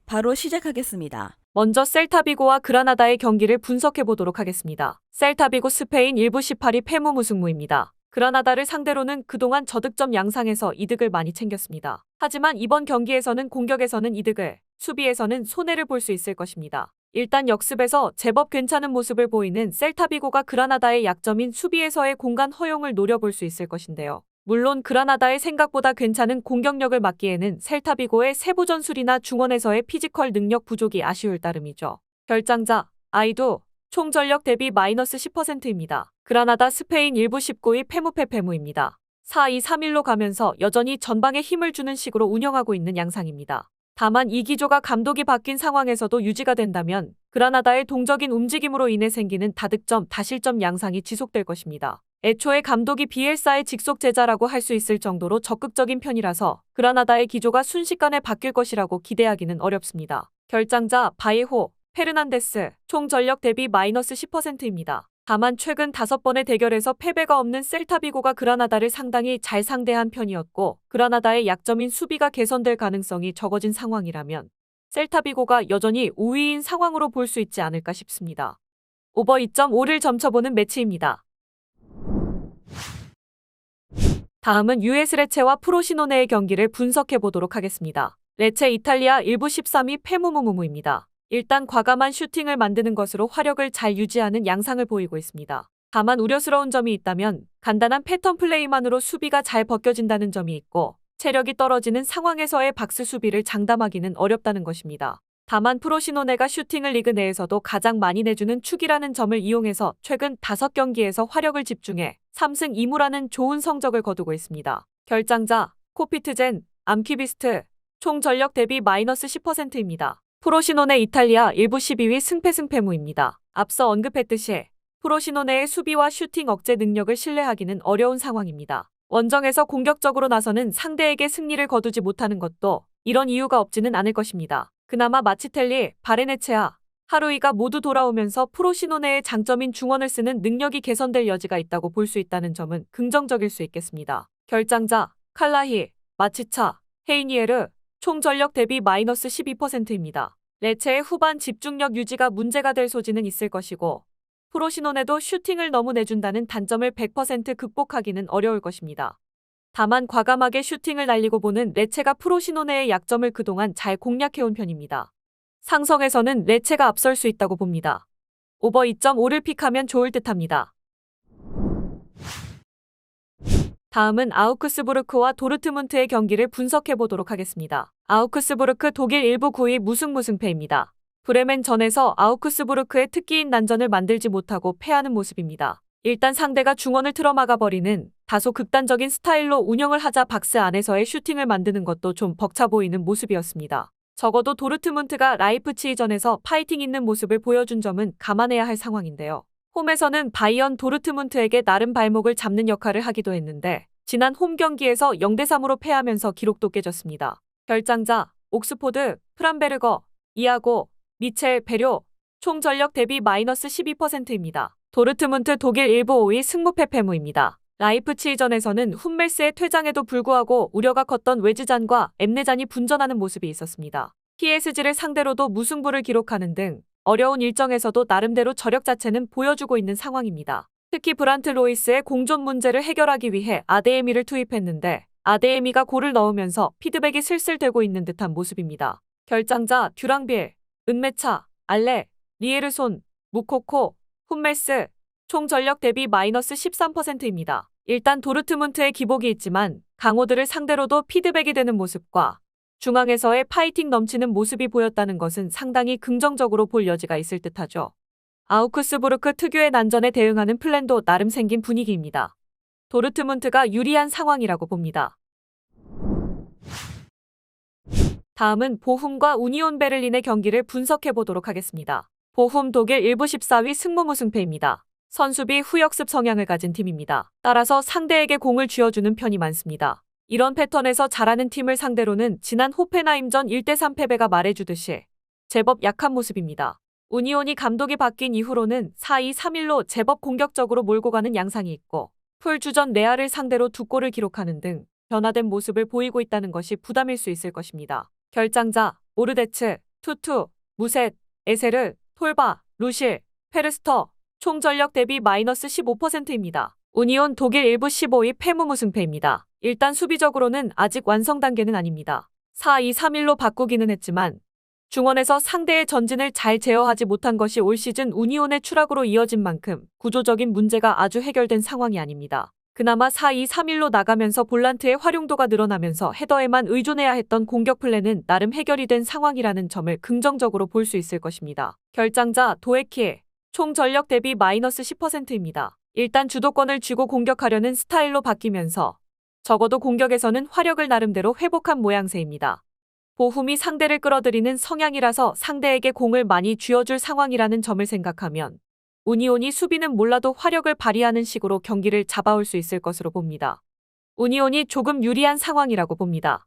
바로 시작하겠습니다. 먼저 셀타비고와 그라나다의 경기를 분석해 보도록 하겠습니다. 셀타비고 스페인 1부 18위 패무 무승부입니다. 그라나다를 상대로는 그동안 저득점 양상에서 이득을 많이 챙겼습니다. 하지만 이번 경기에서는 공격에서는 이득을, 수비에서는 손해를 볼 수 있을 것입니다. 일단 역습에서 제법 괜찮은 모습을 보이는 셀타비고가 그라나다의 약점인 수비에서의 공간 허용을 노려볼 수 있을 것인데요. 물론 그라나다의 생각보다 괜찮은 공격력을 막기에는 셀타비고의 세부 전술이나 중원에서의 피지컬 능력 부족이 아쉬울 따름이죠. 결장자, 아이두, 총 전력 대비 마이너스 10%입니다. 그라나다 스페인 1부 19위 페무페페무입니다. 4-2-3-1로 가면서 여전히 전방에 힘을 주는 식으로 운영하고 있는 양상입니다. 다만 이 기조가 감독이 바뀐 상황에서도 유지가 된다면 그라나다의 동적인 움직임으로 인해 생기는 다득점, 다실점 양상이 지속될 것입니다. 애초에 감독이 비엘사의 직속 제자라고 할 수 있을 정도로 적극적인 편이라서 그라나다의 기조가 순식간에 바뀔 것이라고 기대하기는 어렵습니다. 결장자 바이에호, 페르난데스, 총 전력 대비 마이너스 10%입니다. 다만 최근 5번의 대결에서 패배가 없는 셀타비고가 그라나다를 상당히 잘 상대한 편이었고 그라나다의 약점인 수비가 개선될 가능성이 적어진 상황이라면 셀타비고가 여전히 우위인 상황으로 볼 수 있지 않을까 싶습니다. 오버 2.5를 점쳐보는 매치입니다. 다음은 US 레체와 프로시노네의 경기를 분석해 보도록 하겠습니다. 레체 이탈리아 1부 13위 페무무무무입니다. 일단 과감한 슈팅을 만드는 것으로 화력을 잘 유지하는 양상을 보이고 있습니다. 다만 우려스러운 점이 있다면 간단한 패턴 플레이만으로 수비가 잘 벗겨진다는 점이 있고 체력이 떨어지는 상황에서의 박스 수비를 장담하기는 어렵다는 것입니다. 다만 프로시노네가 슈팅을 리그 내에서도 가장 많이 내주는 축이라는 점을 이용해서 최근 5경기에서 화력을 집중해 3승 2무라는 좋은 성적을 거두고 있습니다. 결장자, 코피트젠, 암키비스트, 총 전력 대비 마이너스 10%입니다. 프로시노네 이탈리아 1부 12위 승패무입니다. 앞서 언급했듯이 프로시노네의 수비와 슈팅 억제 능력을 신뢰하기는 어려운 상황입니다. 원정에서 공격적으로 나서는 상대에게 승리를 거두지 못하는 것도 이런 이유가 없지는 않을 것입니다. 그나마 마치텔리, 바레네체아, 하루이가 모두 돌아오면서 프로시노네의 장점인 중원을 쓰는 능력이 개선될 여지가 있다고 볼 수 있다는 점은 긍정적일 수 있겠습니다. 결장자, 칼라히, 마치차, 헤이니에르, 총 전력 대비 마이너스 12%입니다. 레체의 후반 집중력 유지가 문제가 될 소지는 있을 것이고 프로시노네도 슈팅을 너무 내준다는 단점을 100% 극복하기는 어려울 것입니다. 다만 과감하게 슈팅을 날리고 보는 레체가 프로시노네의 약점을 그동안 잘 공략해온 편입니다. 상성에서는 레체가 앞설 수 있다고 봅니다. 오버 2.5를 픽하면 좋을 듯합니다. 다음은 아우크스부르크와 도르트문트의 경기를 분석해보도록 하겠습니다. 아우크스부르크 독일 1부 9위 무승부승패입니다. 브레멘전에서 아우크스부르크의 특기인 난전을 만들지 못하고 패하는 모습입니다. 일단 상대가 중원을 틀어막아버리는 다소 극단적인 스타일로 운영을 하자 박스 안에서의 슈팅을 만드는 것도 좀 벅차 보이는 모습이었습니다. 적어도 도르트문트가 라이프치히전에서 파이팅 있는 모습을 보여준 점은 감안해야 할 상황인데요. 홈에서는 바이언 도르트문트에게 나름 발목을 잡는 역할을 하기도 했는데 지난 홈 경기에서 0대3으로 패하면서 기록도 깨졌습니다. 결장자, 옥스포드, 프람베르거, 이아고, 미첼, 베료, 총 전력 대비 마이너스 12%입니다. 도르트문트 독일 1부 5위 승무페페무입니다. 라이프치히전에서는 훈멜스의 퇴장에도 불구하고 우려가 컸던 웨즈잔과 엠네잔이 분전하는 모습이 있었습니다. PSG를 상대로도 무승부를 기록하는 등 어려운 일정에서도 나름대로 저력 자체는 보여주고 있는 상황입니다. 특히 브란트 로이스의 공존 문제를 해결하기 위해 아데에미를 투입했는데 아데에미가 골을 넣으면서 피드백이 슬슬되고 있는 듯한 모습입니다. 결장자 듀랑빌, 은메차, 알레, 리에르손, 무코코, 훈멜스, 총 전력 대비 마이너스 13%입니다. 일단 도르트문트의 기복이 있지만 강호들을 상대로도 피드백이 되는 모습과 중앙에서의 파이팅 넘치는 모습이 보였다는 것은 상당히 긍정적으로 볼 여지가 있을 듯하죠. 아우크스부르크 특유의 난전에 대응하는 플랜도 나름 생긴 분위기입니다. 도르트문트가 유리한 상황이라고 봅니다. 다음은 보훔과 우니온 베를린의 경기를 분석해보도록 하겠습니다. 보훔 독일 1부 14위 승무무승패입니다. 선수비 후역습 성향을 가진 팀입니다. 따라서 상대에게 공을 쥐어주는 편이 많습니다. 이런 패턴에서 잘하는 팀을 상대로는 지난 호펜하임전 1대3 패배가 말해주듯이 제법 약한 모습입니다. 우니온이 감독이 바뀐 이후로는 4-2-3-1로 제법 공격적으로 몰고 가는 양상이 있고 풀주전 레알을 상대로 2골을 기록하는 등 변화된 모습을 보이고 있다는 것이 부담일 수 있을 것입니다. 결장자, 오르데츠, 투투, 무셋, 에세르, 톨바, 루실, 페르스터, 총 전력 대비 마이너스 15%입니다. 우니온 독일 일부 15위 패무무승패입니다. 일단 수비적으로는 아직 완성 단계는 아닙니다. 4-2-3-1로 바꾸기는 했지만 중원에서 상대의 전진을 잘 제어하지 못한 것이 올 시즌 우니온의 추락으로 이어진 만큼 구조적인 문제가 아주 해결된 상황이 아닙니다. 그나마 4-2-3-1로 나가면서 볼란트의 활용도가 늘어나면서 헤더에만 의존해야 했던 공격 플랜은 나름 해결이 된 상황이라는 점을 긍정적으로 볼 수 있을 것입니다. 결장자 도에키에 총 전력 대비 마이너스 10%입니다. 일단 주도권을 쥐고 공격하려는 스타일로 바뀌면서 적어도 공격에서는 화력을 나름대로 회복한 모양새입니다. 보훔이 상대를 끌어들이는 성향이라서 상대에게 공을 많이 쥐어줄 상황이라는 점을 생각하면 우니온이 수비는 몰라도 화력을 발휘하는 식으로 경기를 잡아올 수 있을 것으로 봅니다. 우니온이 조금 유리한 상황이라고 봅니다.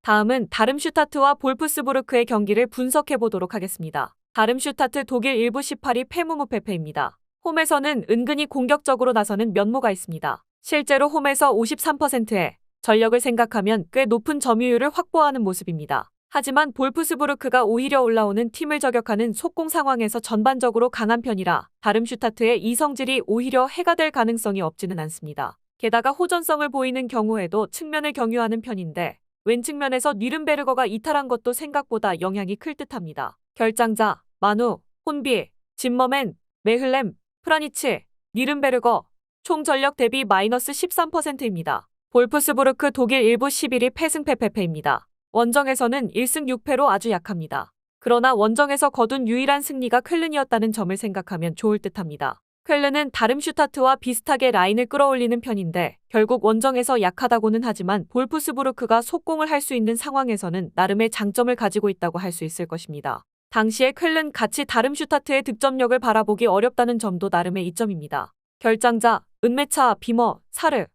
다음은 다름슈타트와 볼프스부르크의 경기를 분석해 보도록 하겠습니다. 다름슈타트 독일 일부 18위 패무무패패입니다. 홈에서는 은근히 공격적으로 나서는 면모가 있습니다. 실제로 홈에서 53%의 전력을 생각하면 꽤 높은 점유율을 확보하는 모습입니다. 하지만 볼프스부르크가 오히려 올라오는 팀을 저격하는 속공 상황에서 전반적으로 강한 편이라 다름슈타트의 이 성질이 오히려 해가 될 가능성이 없지는 않습니다. 게다가 호전성을 보이는 경우에도 측면을 경유하는 편인데 왼 측면에서 뉘른베르거가 이탈한 것도 생각보다 영향이 클 듯합니다. 결장자, 마누, 혼비, 짐머맨, 메흘렘, 프라니치, 뉘른베르거 총 전력 대비 마이너스 13%입니다. 볼프스부르크 독일 일부 11위 패승패패패입니다. 원정에서는 1승 6패로 아주 약합니다. 그러나 원정에서 거둔 유일한 승리가 쾰른이었다는 점을 생각하면 좋을 듯합니다. 쾰른은 다름슈타트와 비슷하게 라인을 끌어올리는 편인데 결국 원정에서 약하다고는 하지만 볼프스부르크가 속공을 할 수 있는 상황에서는 나름의 장점을 가지고 있다고 할 수 있을 것입니다. 당시에 쾰른 같이 다름슈타트의 득점력을 바라보기 어렵다는 점도 나름의 이점입니다. 결장자, 은메차, 비머, 사르,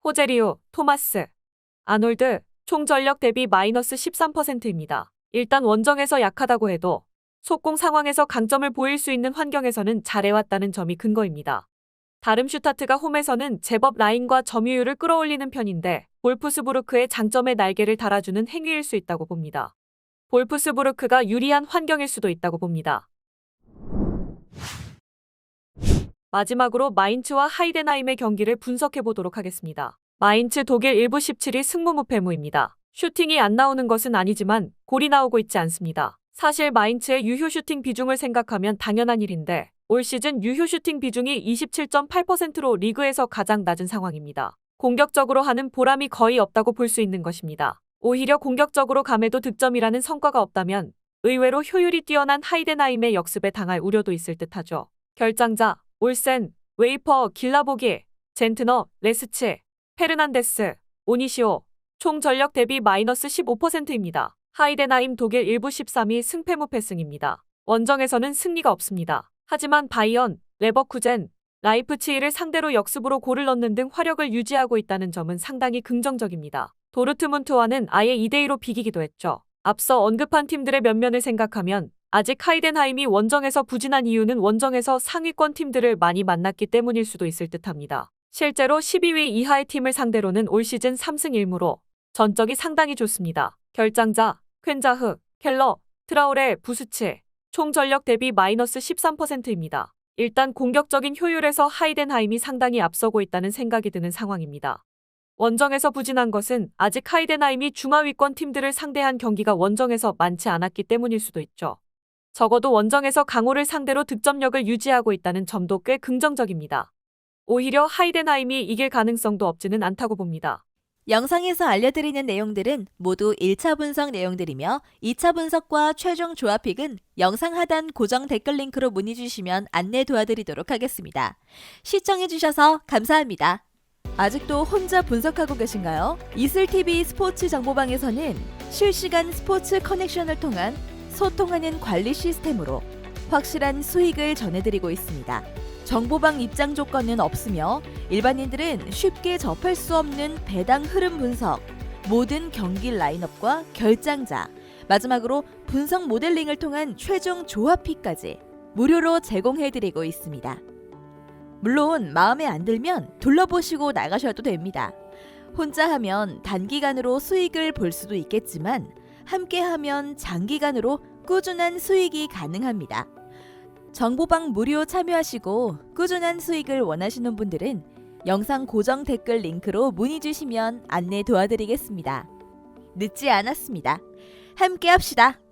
호제리오, 토마스, 아놀드, 총 전력 대비 마이너스 13%입니다. 일단 원정에서 약하다고 해도 속공 상황에서 강점을 보일 수 있는 환경에서는 잘해왔다는 점이 근거입니다. 다름슈타트가 홈에서는 제법 라인과 점유율을 끌어올리는 편인데 볼프스부르크의 장점에 날개를 달아주는 행위일 수 있다고 봅니다. 볼프스부르크가 유리한 환경일 수도 있다고 봅니다. 마지막으로 마인츠와 하이덴하임의 경기를 분석해 보도록 하겠습니다. 마인츠 독일 일부 17위 승무무패무입니다. 슈팅이 안 나오는 것은 아니지만 골이 나오고 있지 않습니다. 사실 마인츠의 유효 슈팅 비중을 생각하면 당연한 일인데 올 시즌 유효 슈팅 비중이 27.8%로 리그에서 가장 낮은 상황입니다. 공격적으로 하는 보람이 거의 없다고 볼 수 있는 것입니다. 오히려 공격적으로 감해도 득점이라는 성과가 없다면 의외로 효율이 뛰어난 하이덴하임의 역습에 당할 우려도 있을 듯하죠. 결장자, 올센, 웨이퍼, 길라보기, 젠트너, 레스치, 페르난데스, 오니시오, 총 전력 대비 마이너스 15%입니다. 하이덴하임 독일 일부 13위 승패무패승입니다. 원정에서는 승리가 없습니다. 하지만 바이언, 레버쿠젠, 라이프치히를 상대로 역습으로 골을 넣는 등 화력을 유지하고 있다는 점은 상당히 긍정적입니다. 도르트문트와는 아예 2대2로 비기기도 했죠. 앞서 언급한 팀들의 면면을 생각하면 아직 하이덴하임이 원정에서 부진한 이유는 원정에서 상위권 팀들을 많이 만났기 때문일 수도 있을 듯합니다. 실제로 12위 이하의 팀을 상대로는 올 시즌 3승 1무로 전적이 상당히 좋습니다. 결장자, 퀸자흐, 켈러, 트라오레, 부스치, 총 전력 대비 마이너스 13%입니다. 일단 공격적인 효율에서 하이덴하임이 상당히 앞서고 있다는 생각이 드는 상황입니다. 원정에서 부진한 것은 아직 하이덴하임이 중하위권 팀들을 상대한 경기가 원정에서 많지 않았기 때문일 수도 있죠. 적어도 원정에서 강호를 상대로 득점력을 유지하고 있다는 점도 꽤 긍정적입니다. 오히려 하이덴하임이 이길 가능성도 없지는 않다고 봅니다. 영상에서 알려드리는 내용들은 모두 1차 분석 내용들이며 2차 분석과 최종 조합픽은 영상 하단 고정 댓글 링크로 문의 주시면 안내 도와드리도록 하겠습니다. 시청해주셔서 감사합니다. 아직도 혼자 분석하고 계신가요? 이슬TV 스포츠 정보방에서는 실시간 스포츠 커넥션을 통한 소통하는 관리 시스템으로 확실한 수익을 전해드리고 있습니다. 정보방 입장 조건은 없으며 일반인들은 쉽게 접할 수 없는 배당 흐름 분석, 모든 경기 라인업과 결장자, 마지막으로 분석 모델링을 통한 최종 조합픽까지 무료로 제공해드리고 있습니다. 물론 마음에 안 들면 둘러보시고 나가셔도 됩니다. 혼자 하면 단기간으로 수익을 볼 수도 있겠지만 함께 하면 장기간으로 꾸준한 수익이 가능합니다. 정보방 무료 참여하시고 꾸준한 수익을 원하시는 분들은 영상 고정 댓글 링크로 문의 주시면 안내 도와드리겠습니다. 늦지 않았습니다. 함께 합시다.